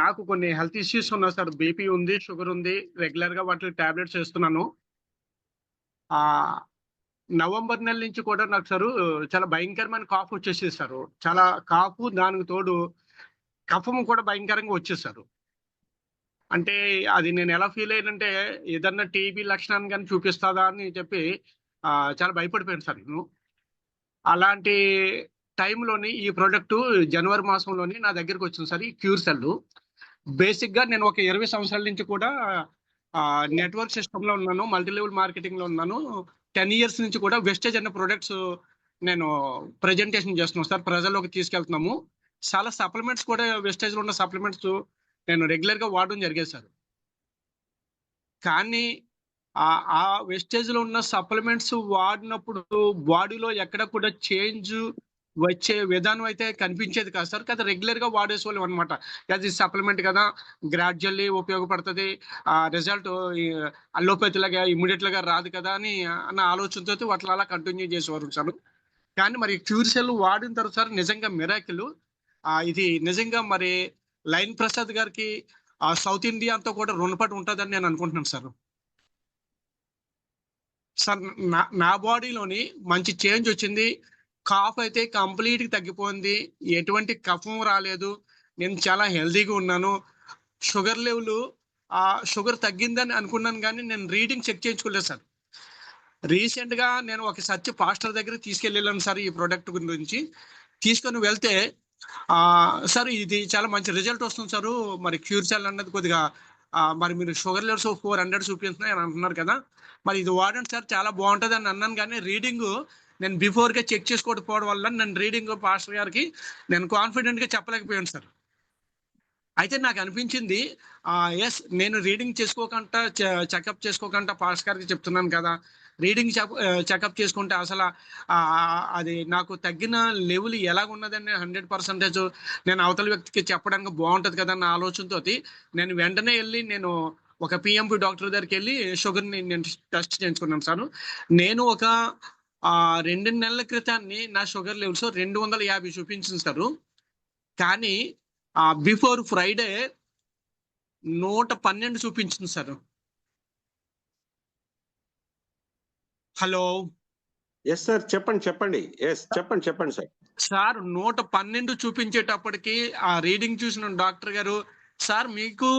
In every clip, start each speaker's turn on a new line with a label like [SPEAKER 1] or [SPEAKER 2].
[SPEAKER 1] నాకు కొన్ని health issues ఉన్నాయి సార్. బీపీ ఉంది, షుగర్ ఉంది. రెగ్యులర్‌గా వాటికి టాబ్లెట్స్ ఏస్తున్నాను. ఆహ్, నవంబర్ నెల నుంచి కూడా నాకు చాలా భయంకరమైన కాఫ్ వచ్చేసేది సారు. చాలా కాఫు, దానికి తోడు కఫము కూడా భయంకరంగా వచ్చేది సారు. అంటే అది నేనెలా ఫీల్ అయ్యానంటే, ఏదన్నా టీబీ లక్షణాన్ని గాని చూపిస్తదా అని చెప్పి చాలా భయపడిపోయాను సార్ నేను. అలాంటి టైంలోని ఈ ప్రొడక్టు జనవరి మాసంలోని నా దగ్గరికొచ్చింది సార్. ఈ క్యూర్ సెల్లు. బేసిక్‌గా నేను ఒక 20 సంవత్సరాల నుంచి కూడా నెట్వర్క్ సిస్టమ్‌లో ఉన్నాను. మల్టీ లెవెల్ మార్కెటింగ్‌లో ఉన్నాను. 10 ఇయర్స్ నుంచి కూడా వెస్టేజ్ అనే ప్రొడక్ట్స్ నేను ప్రెజెంటేషన్ చేస్తున్నాం సార్. ప్రజల్లోకి తీసుకెళ్తున్నాము. చాలా సప్లిమెంట్స్ కూడా వెస్టేజ్‌లో ఉన్న సప్లిమెంట్స్ నేను రెగ్యులర్‌గా వాడడం జరిగేది సార్. కానీ ఆ వెస్టేజ్‌లో ఉన్న సప్లిమెంట్స్ వాడినప్పుడు బాడీలో ఎక్కడ కూడా చేంజ్ వచ్చే విధానం అయితే కనిపించేది కాదు సార్. కాతే రెగ్యులర్‌గా వాడేసేవాళ్ళం అనమాట. అది సప్లిమెంట్ కదా! గ్రాడ్యుయల్లీ ఉపయోగపడతది. రిజల్ట్ ఈ అల్లోపతిలాగా ఇమ్మీడియేట్‌గా రాదు కదా! అన్న ఆలోచనతోటి వాటిని అలా కంటిన్యూ చేసేవారు సార్. కానీ మరి క్యూర్సెల్ వాడిన తర్వాత సార్ నిజంగా మిరాకిల్. ఇది నిజంగా మరి లైన్ ప్రసాద్ గారికి సౌత్ ఇండియా అంతా కూడా రుణపడి ఉంటదని నేను అనుకుంటున్నాను సార్. సార్ నా నా బాడీలోని మంచి చేంజ్ వచ్చింది. కాఫ్ అయితే కంప్లీట్‌గా తగ్గిపోయింది. ఎటువంటి కఫం రాలేదు. నేను చాలా హెల్తీగా ఉన్నాను. షుగర్ లెవెలు షుగర్ తగ్గిందని అనుకున్నాను గానీ, నేను రీడింగ్ చెక్ చేయించుకోలేదు సార్. రీసెంట్‌గా నేను ఒక పాస్టర్ దగ్గరికి తీసుకెళ్ళెళ్ళాను సార్ ఈ ప్రొడక్ట్ గురించి. తీసుకొని వెళ్తే సార్ ఇది చాలా మంచి రిజల్ట్ వస్తుంది సారు. మరి క్యూర్ సెల్ అన్నది కొద్దిగా మరి మీరు షుగర్ లెవెల్స్ 400 చూపిస్తున్నాయి అని అంటున్నారు కదా! మరి ఇది వాడండి సార్ చాలా బావుంటదని అన్నాను గానీ, నేను బిఫోర్‌గా చెక్ చేసుకోకపోవడం వల్ల నేను పాస్టర్ గారికి నేను కాన్ఫిడెంట్‌గా చెప్పలేకపోయాను సార్. అయితే నాకనిపించింది యెస్, నేను రీడింగ్ చేసుకోకుండా చెకప్ చేసుకోకుండా పాస్టర్ గారికి చెప్తున్నాను కదా! చెకప్ చేసుకుంటే అది నాకు తగ్గిన లెవెల్ ఎలాగున్నదని 100% నేను అవతల వ్యక్తికి చెప్పడానికి బావుంటది కదా! అన్న ఆలోచనతోటి నేను వెంటనే నేను ఒక పీఎంపీ డాక్టర్ దగ్గరికెళ్ళి షుగర్‌ని నేను టెస్ట్ చేయించుకున్నాను సారు. నేను ఒక 2 నెలల క్రితాన్ని నా షుగర్ లెవెల్స్ 250 చూపించింది సారు. కానీ బిఫోర్ ఫ్రైడే 112 చూపించింది సారు. హలో!
[SPEAKER 2] Yes sir. చెప్పండి. యెస్. చెప్పండి సార్.
[SPEAKER 1] సార్ 112 చూపించేటప్పటికి ఆ రీడింగ్ చూసిన డాక్టర్ గారు, "సార్ మీకు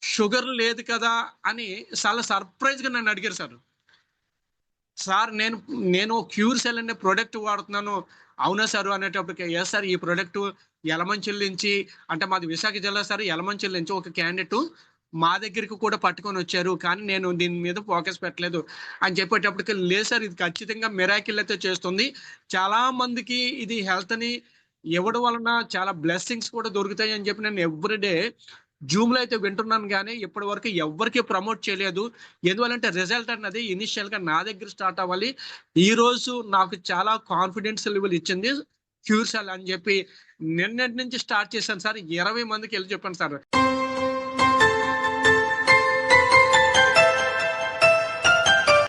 [SPEAKER 1] షుగర్ లేదు కదా!" అని చాలా సర్ప్రైజ్‌గా నన్ను అడిగారు సారు. సార్ నేను క్యూర్ సెల్ అనే ప్రొడక్ట్ వాడుతున్నాను. అవునా సారు అనేటప్పటికి, "యెస్ సార్, ఈ ప్రొడక్ట్ యలమంచిలి నుంచి" అంటే మాది విశాఖ జిల్లా సార్. యలమంచిలి నుంచి ఒక క్యాండిడేట్ మా దగ్గరికి కూడా పట్టుకొనొచ్చారు. కానీ నేను దీని మీద ఫోకస్ పెట్టలేదు అని చెప్పేటప్పటికి, "లేదు సార్, ఇది ఖచ్చితంగా మిరాకిల్ అయితే చేస్తుంది. చాలా మందికి ఇది హెల్త్‌ని ఇవ్వడం వలన చాలా బ్లెస్సింగ్స్ కూడా దొరుకుతాయి" అని చెప్పి నేను ఎవ్రీ డే జూమ్‌లో అయితే వింటున్నాను గానీ, ఇప్పటి వరకు ఎవ్వరికీ ప్రమోట్ చేయలేదు. ఎందువల్లంటే రిజల్ట్ అన్నది ఇనీషియల్‌గా నా దగ్గర స్టార్ట్ అవ్వాలి. ఈరోజు నాకు చాలా కాన్ఫిడెన్స్ లెవెల్ ఇచ్చింది క్యూర్ సెల్ అని చెప్పి నిన్నటి నుంచి స్టార్ట్ చేశాను సార్. 20 మందికెళ్ళి చెప్పాను సార్.